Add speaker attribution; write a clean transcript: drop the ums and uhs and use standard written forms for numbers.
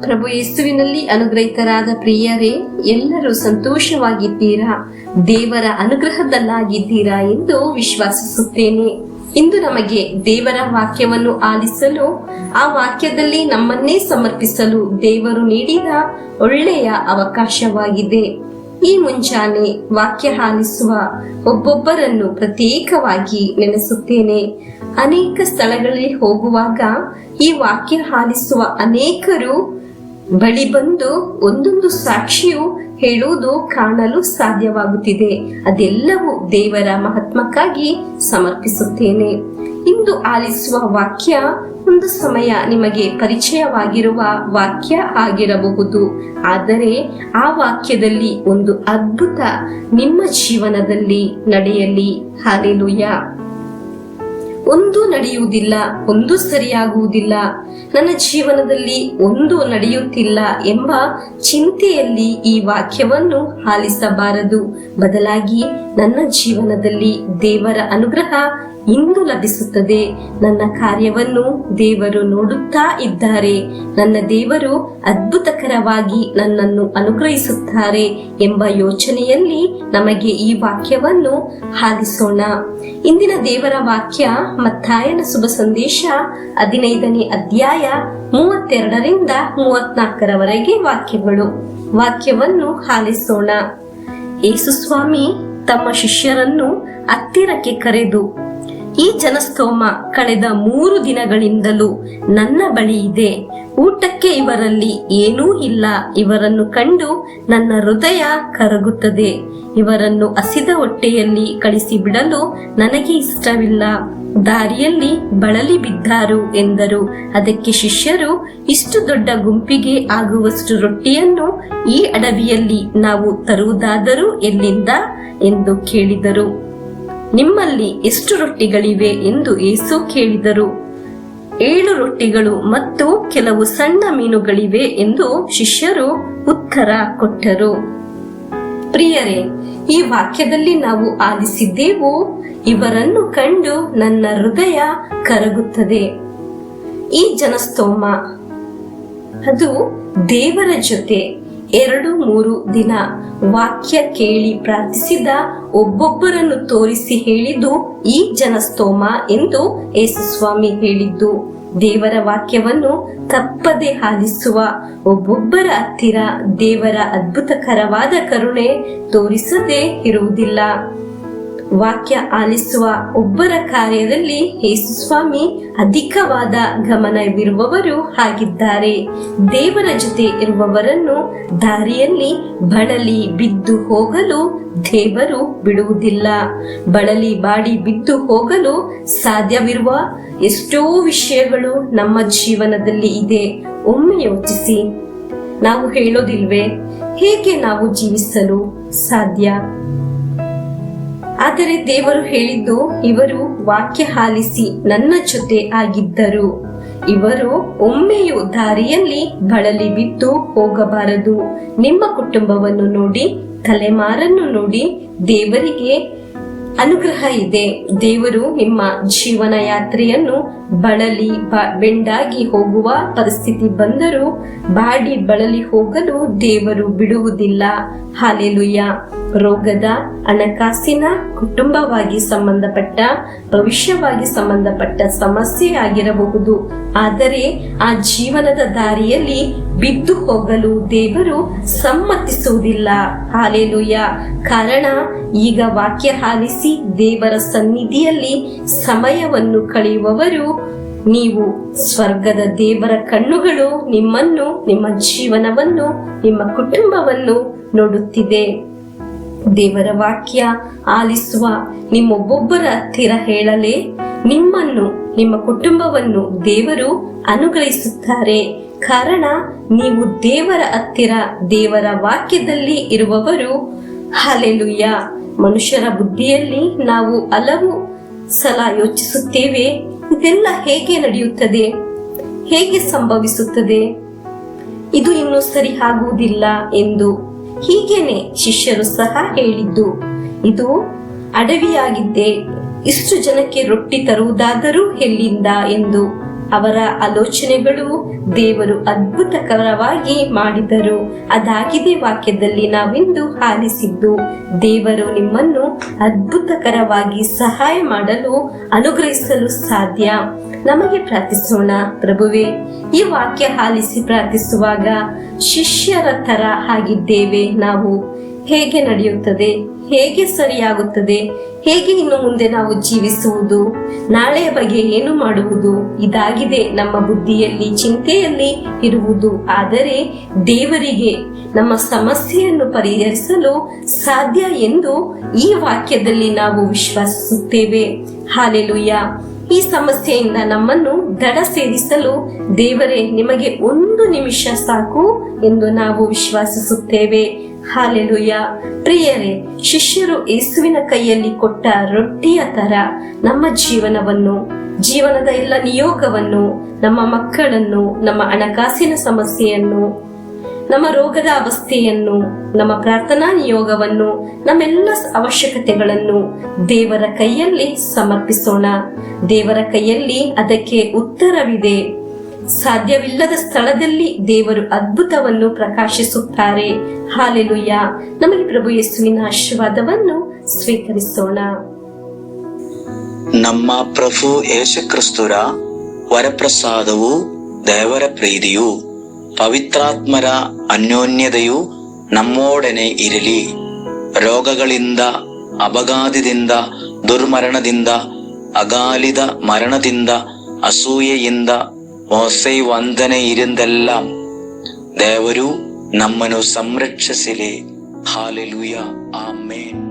Speaker 1: ಪ್ರಭು ಯೇಸುವಿನಲ್ಲಿ ಅನುಗ್ರಹಿತರಾದ ಪ್ರಿಯರೇ, ಎಲ್ಲರೂ ಸಂತೋಷವಾಗಿದ್ದೀರಾ, ದೇವರ ಅನುಗ್ರಹದಲ್ಲಾಗಿದ್ದೀರಾ ಎಂದು ವಿಶ್ವಾಸಿಸುತ್ತೇನೆ. ಇಂದು ನಮಗೆ ದೇವರ ವಾಕ್ಯವನ್ನು ಆಲಿಸಲು, ಆ ವಾಕ್ಯದಲ್ಲಿ ನಮ್ಮನ್ನೇ ಸಮರ್ಪಿಸಲು ದೇವರು ನೀಡಿದ ಒಳ್ಳೆಯ ಅವಕಾಶವಾಗಿದೆ. ಈ ಮುಂಜಾನೆ ವಾಕ್ಯ ಆಲಿಸುವ ಒಬ್ಬೊಬ್ಬರನ್ನು ಪ್ರತ್ಯೇಕವಾಗಿ ನೆನೆಸುತ್ತೇನೆ. ಅನೇಕ ಸ್ಥಳಗಳಲ್ಲಿ ಹೋಗುವಾಗ ಈ ವಾಕ್ಯ ಆಲಿಸುವ ಅನೇಕರು ಬಳಿ ಬಂದು ಒಂದೊಂದು ಸಾಕ್ಷಿಯು ಹೇಳುವುದು ಕಾಣಲು ಸಾಧ್ಯವಾಗುತ್ತಿದೆ. ಅದೆಲ್ಲವೂ ದೇವರ ಮಹತ್ವಕ್ಕಾಗಿ ಸಮರ್ಪಿಸುತ್ತೇನೆ. ಇಂದು ಆಲಿಸುವ ವಾಕ್ಯ ಒಂದು ಸಮಯ ನಿಮಗೆ ಪರಿಚಯವಾಗಿರುವ ವಾಕ್ಯ ಆಗಿರಬಹುದು, ಆದರೆ ಆ ವಾಕ್ಯದಲ್ಲಿ ಒಂದು ಅದ್ಭುತ ನಿಮ್ಮ ಜೀವನದಲ್ಲಿ ನಡೆಯಲಿ. ಹಲ್ಲೆಲೂಯಾ. ಒಂದು ನಡೆಯುವುದಿಲ್ಲ, ಒಂದು ಸರಿಯಾಗುವುದಿಲ್ಲ, ನನ್ನ ಜೀವನದಲ್ಲಿ ಒಂದು ನಡೆಯುತ್ತಿಲ್ಲ ಎಂಬ ಚಿಂತೆಯಲ್ಲಿ ಈ ವಾಕ್ಯವನ್ನು ಆಲಿಸಬಾರದು. ಬದಲಾಗಿ ನನ್ನ ಜೀವನದಲ್ಲಿ ದೇವರ ಅನುಗ್ರಹ ಇಂದು ಲಭಿಸುತ್ತದೆ. ನನ್ನ ಕಾರ್ಯವನ್ನು ದೇವರು ನೋಡುತ್ತಾ ಇದ್ದಾರೆ. ನನ್ನ ದೇವರು ಅದ್ಭುತಕರವಾಗಿ ನನ್ನನ್ನು ಅನುಗ್ರಹಿಸುತ್ತಾರೆ ಎಂಬ ಯೋಚನೆಯಲ್ಲಿ ನಮಗೆ ಈ ವಾಕ್ಯವನ್ನು ಆಲಿಸೋಣ. ಇಂದಿನ ದೇವರ ವಾಕ್ಯ ಮತ್ತಾಯನ ಶುಭ ಸಂದೇಶ 15ನೇ ಅಧ್ಯಾಯ 32ರಿಂದ 34ರವರೆಗೆ ವಾಕ್ಯಗಳು. ವಾಕ್ಯವನ್ನು ಆಲಿಸೋಣ. ಯೇಸು ಸ್ವಾಮಿ ತಮ್ಮ ಶಿಷ್ಯರನ್ನು ಹತ್ತಿರಕ್ಕೆ ಕರೆದು, ಈ ಜನಸ್ತೋಮ ಕಳೆದ 3 ದಿನಗಳಿಂದಲೂ ನನ್ನ ಬಳಿ ಇದೆ. ಊಟಕ್ಕೆ ಇವರಲ್ಲಿ ಏನೂ ಇಲ್ಲ. ಇವರನ್ನು ಕಂಡು ನನ್ನ ಹೃದಯ ಕರಗುತ್ತದೆ. ಇವರನ್ನು ಹಸಿದ ಹೊಟ್ಟೆಯಲ್ಲಿ ಕಳಿಸಿಬಿಡಲು ನನಗೆ ಇಷ್ಟವಿಲ್ಲ. ದಾರಿಯಲ್ಲಿ ಬಳಲಿ ಬಿದ್ದಾರು ಎಂದರು. ಅದಕ್ಕೆ ಶಿಷ್ಯರು, ಇಷ್ಟು ದೊಡ್ಡ ಗುಂಪಿಗೆ ಆಗುವಷ್ಟು ರೊಟ್ಟಿಯನ್ನು ಈ ಅಡವಿಯಲ್ಲಿ ನಾವು ತರುವುದಾದರೂ ಎಲ್ಲಿಂದ ಎಂದು ಕೇಳಿದರು. ನಿಮ್ಮಲ್ಲಿ ಎಷ್ಟು ರೊಟ್ಟಿಗಳಿವೆ ಎಂದು ಯೇಸು ಕೇಳಿದರು. 7 ರೊಟ್ಟಿಗಳು ಮತ್ತು ಕೆಲವು ಸಣ್ಣ ಮೀನುಗಳಿವೆ ಎಂದು ಶಿಷ್ಯರು ಉತ್ತರ ಕೊಟ್ಟರು. ಪ್ರಿಯರೇ, ಈ ವಾಕ್ಯದಲ್ಲಿ ನಾವು ಆಲಿಸಿದ್ದೆವು, ಇವರನ್ನು ಕಂಡು ನನ್ನ ಹೃದಯ ಕರಗುತ್ತದೆ. ಈ ಜನಸ್ತೋಮ ಅದು ದೇವರ ಜೊತೆ 2-3 ದಿನ ವಾಕ್ಯ ಕೇಳಿ ಪ್ರಾರ್ಥಿಸಿದ ಒಬ್ಬೊಬ್ಬರನ್ನು ತೋರಿಸಿ ಹೇಳಿದ್ದು ಈ ಜನಸ್ತೋಮ ಎಂದು ಯೇಸು ಸ್ವಾಮಿ ಹೇಳಿದ್ದು. ದೇವರ ವಾಕ್ಯವನ್ನು ತಪ್ಪದೆ ಆಲಿಸುವ ಒಬ್ಬೊಬ್ಬರ ಹತ್ತಿರ ದೇವರ ಅದ್ಭುತಕರವಾದ ಕರುಣೆ ತೋರಿಸದೆ ಇರುವುದಿಲ್ಲ. ವಾಕ್ಯ ಆಲಿಸುವ ಒಬ್ಬರ ಕಾರ್ಯದಲ್ಲಿ ಯೇಸು ಸ್ವಾಮಿ ಅಧಿಕವಾದ ಗಮನವಿರುವವರು ಆಗಿದ್ದಾರೆ. ದೇವರ ಜೊತೆ ಇರುವವರನ್ನು ದಾರಿಯಲ್ಲಿ ಬಳಲಿ ಬಿದ್ದು ಹೋಗಲು ದೇವರು ಬಿಡುವುದಿಲ್ಲ. ಬಳಲಿ ಬಾಡಿ ಬಿದ್ದು ಹೋಗಲು ಸಾಧ್ಯವಿರುವ ಎಷ್ಟೋ ವಿಷಯಗಳು ನಮ್ಮ ಜೀವನದಲ್ಲಿ ಇದೆ. ಒಮ್ಮೆ ಯೋಚಿಸಿ. ನಾವು ಹೇಳೋದಿಲ್ವೇ, ಹೇಗೆ ನಾವು ಜೀವಿಸಲು ಸಾಧ್ಯ? ಆದರೆ ದೇವರು ಹೇಳಿದ್ದು, ಇವರು ವಾಕ್ಯ ಆಲಿಸಿ ನನ್ನ ಜೊತೆ ಆಗಿದ್ದರು. ಇವರು ಒಮ್ಮೆಯೂ ದಾರಿಯಲ್ಲಿ ಬಳಲಿ ಬಿದ್ದು ಹೋಗಬಾರದು. ನಿಮ್ಮ ಕುಟುಂಬವನ್ನು ನೋಡಿ, ತಲೆಮಾರನ್ನು ನೋಡಿ, ದೇವರಿಗೆ ಅನುಗ್ರಹ ಇದೆ. ದೇವರು ನಿಮ್ಮ ಜೀವನ ಯಾತ್ರೆಯನ್ನು ಬಳಲಿ ಬೆಂಡಾಗಿ ಹೋಗುವ ಪರಿಸ್ಥಿತಿ ಬಂದರೂ ಬಾಡಿ ಬಳಲಿ ಹೋಗಲು ದೇವರು ಬಿಡುವುದಿಲ್ಲ. ಹಲ್ಲೆಲೂಯಾ. ರೋಗದ, ಹಣಕಾಸಿನ, ಕುಟುಂಬವಾಗಿ ಸಂಬಂಧಪಟ್ಟ, ಭವಿಷ್ಯವಾಗಿ ಸಂಬಂಧಪಟ್ಟ ಸಮಸ್ಯೆ ಆಗಿರಬಹುದು. ಆದರೆ ಆ ಜೀವನದ ದಾರಿಯಲ್ಲಿ ಬಿದ್ದು ಹೋಗಲು ದೇವರು ಸಮ್ಮತಿಸುವುದಿಲ್ಲ. ಹಲ್ಲೆಲೂಯಾ. ಕಾರಣ, ಈಗ ವಾಕ್ಯ ಆಲಿಸಿ ದೇವರ ಸನ್ನಿಧಿಯಲ್ಲಿ ಸಮಯವನ್ನು ಕಳೆಯುವವರು ನೀವು. ಸ್ವರ್ಗದ ದೇವರ ಕಣ್ಣುಗಳು ನಿಮ್ಮನ್ನು, ನಿಮ್ಮ ಜೀವನವನ್ನು, ನಿಮ್ಮ ಕುಟುಂಬವನ್ನು ನೋಡುತ್ತಿದೆ. ದೇವರ ವಾಕ್ಯ ಆಲಿಸುವ ನಿಮ್ಮೊಬ್ಬೊಬ್ಬರ ಹತ್ತಿರ ಹೇಳಲೇ ನಿಮ್ಮನ್ನು, ನಿಮ್ಮ ಕುಟುಂಬವನ್ನು ದೇವರು ಅನುಗ್ರಹಿಸುತ್ತಾರೆ. ಕಾರಣ, ನೀವು ದೇವರ ಹತ್ತಿರ, ದೇವರ ವಾಕ್ಯದಲ್ಲಿ ಇರುವವರು. ಹಲ್ಲೆಲೂಯಾ. ಮನುಷ್ಯರ ಬುದ್ಧಿಯಲ್ಲಿ ನಾವು ಹಲವು ಸಲ ಯೋಚಿಸುತ್ತೇವೆ, ಇದೆಲ್ಲ ಹೇಗೆ ನಡೆಯುತ್ತದೆ, ಹೇಗೆ ಸಂಭವಿಸುತ್ತದೆ, ಇದು ಇನ್ನೂ ಸರಿ ಆಗುವುದಿಲ್ಲ ಎಂದು. ಹೀಗೇನೆ ಶಿಷ್ಯರು ಸಹ ಹೇಳಿದ್ದು. ಇದು ಅಡವಿಯಾಗಿದ್ದೆ, ಇಷ್ಟು ಜನಕ್ಕೆ ರೊಟ್ಟಿ ತರುವುದಾದರೂ ಎಲ್ಲಿಂದ ಎಂದು. ಅವರ ಆಲೋಚನೆಗಳು ದೇವರು ಅದ್ಭುತಕರವಾಗಿ ಮಾಡಿದರು. ಅದಾಗಿದೆ ವಾಕ್ಯದಲ್ಲಿ ನಾವಿಂದು ಆಲಿಸಿದ್ದು. ದೇವರು ನಿಮ್ಮನ್ನು ಅದ್ಭುತಕರವಾಗಿ ಸಹಾಯ ಮಾಡಲು ಅನುಗ್ರಹಿಸಲು ಸಾಧ್ಯ. ನಮಗೆ ಪ್ರಾರ್ಥಿಸೋಣ. ಪ್ರಭುವೇ, ಈ ವಾಕ್ಯ ಆಲಿಸಿ ಪ್ರಾರ್ಥಿಸುವಾಗ ಶಿಷ್ಯರ ತರ ಆಗಿದ್ದೇವೆ ನಾವು. ಹೇಗೆ ನಡೆಯುತ್ತದೆ, ಹೇಗೆ ಸರಿಯಾಗುತ್ತದೆ, ಹೇಗೆ ಇನ್ನು ಮುಂದೆ ನಾವು ಜೀವಿಸುವುದು, ನಾಳೆಯ ಬಗ್ಗೆ ಏನು ಮಾಡುವುದು, ಇದಾಗಿದೆ ನಮ್ಮ ಬುದ್ಧಿಯಲ್ಲಿ, ಚಿಂತೆಯಲ್ಲಿ ಇರುವುದು. ಆದರೆ ದೇವರಿಗೆ ನಮ್ಮ ಸಮಸ್ಯೆಯನ್ನು ಪರಿಹರಿಸಲು ಸಾಧ್ಯ ಎಂದು ಈ ವಾಕ್ಯದಲ್ಲಿ ನಾವು ವಿಶ್ವಾಸಿಸುತ್ತೇವೆ. ಹಾಲೆಲೂಯಾ. ಈ ಸಮಸ್ಯೆಯಿಂದ ನಮ್ಮನ್ನು ದಡ ಸೇರಿಸಲು ದೇವರೇ ನಿಮಗೆ 1 ನಿಮಿಷ ಸಾಕು ಎಂದು ನಾವು ವಿಶ್ವಾಸಿಸುತ್ತೇವೆ. ಹಾಲೆಲೂಯಾ. ಪ್ರಿಯರೇ, ಶಿಷ್ಯರು ಯೇಸುವಿನ ಕೈಯಲ್ಲಿ ಕೊಟ್ಟ ರೊಟ್ಟಿಯ ತರ ನಮ್ಮ ಜೀವನದ ಎಲ್ಲ ನಿಯೋಗವನ್ನು, ನಮ್ಮ ಮಕ್ಕಳನ್ನು, ನಮ್ಮ ಹಣಕಾಸಿನ ಸಮಸ್ಯೆಯನ್ನು, ನಮ್ಮ ರೋಗದ ಅವಸ್ಥೆಯನ್ನು, ನಮ್ಮ ಪ್ರಾರ್ಥನಾ ನಿಯೋಗವನ್ನು, ನಮ್ಮೆಲ್ಲ ಅವಶ್ಯಕತೆಗಳನ್ನು ದೇವರ ಕೈಯಲ್ಲಿ ಸಮರ್ಪಿಸೋಣ. ದೇವರ ಕೈಯಲ್ಲಿ ಅದಕ್ಕೆ ಉತ್ತರವಿದೆ. ಸಾಧ್ಯವಿಲ್ಲದ ಸ್ಥಳದಲ್ಲಿ ದೇವರು ಅದ್ಭುತವನ್ನು ಪ್ರಕಾಶಿಸುತ್ತಾರೆ. ಹಾಲೆಲೂಯಾ. ನಮಗೆ ಪ್ರಭು ಯೇಸುವಿನ ಆಶೀರ್ವಾದವನ್ನು ಸ್ವೀಕರಿಸೋಣ.
Speaker 2: ನಮ್ಮ ಪ್ರಭು ಯೇಸು ಕ್ರಿಸ್ತರ ವರಪ್ರಸಾದವು, ದೇವರ ಪ್ರೀತಿಯು, ಪವಿತ್ರಾತ್ಮರ ಅನ್ಯೋನ್ಯತೆಯು ನಮ್ಮೊಡನೆ ಇರಲಿ. ರೋಗಗಳಿಂದ, ಅಪಘಾತದಿಂದ, ದುರ್ಮರಣದಿಂದ, ಅಗಾಲಿದ ಮರಣದಿಂದ, ಅಸೂಯೆಯಿಂದ, ಮೋಸೆ ವಂದನೆ ಇರಿಂದೆല്ലാം ದೇವರು ನಮ್ಮನ್ನು ಸಂರಕ್ಷಿಸಲಿ. ಹಾಲೆಲೂಯಾ. ಆಮೇನ್.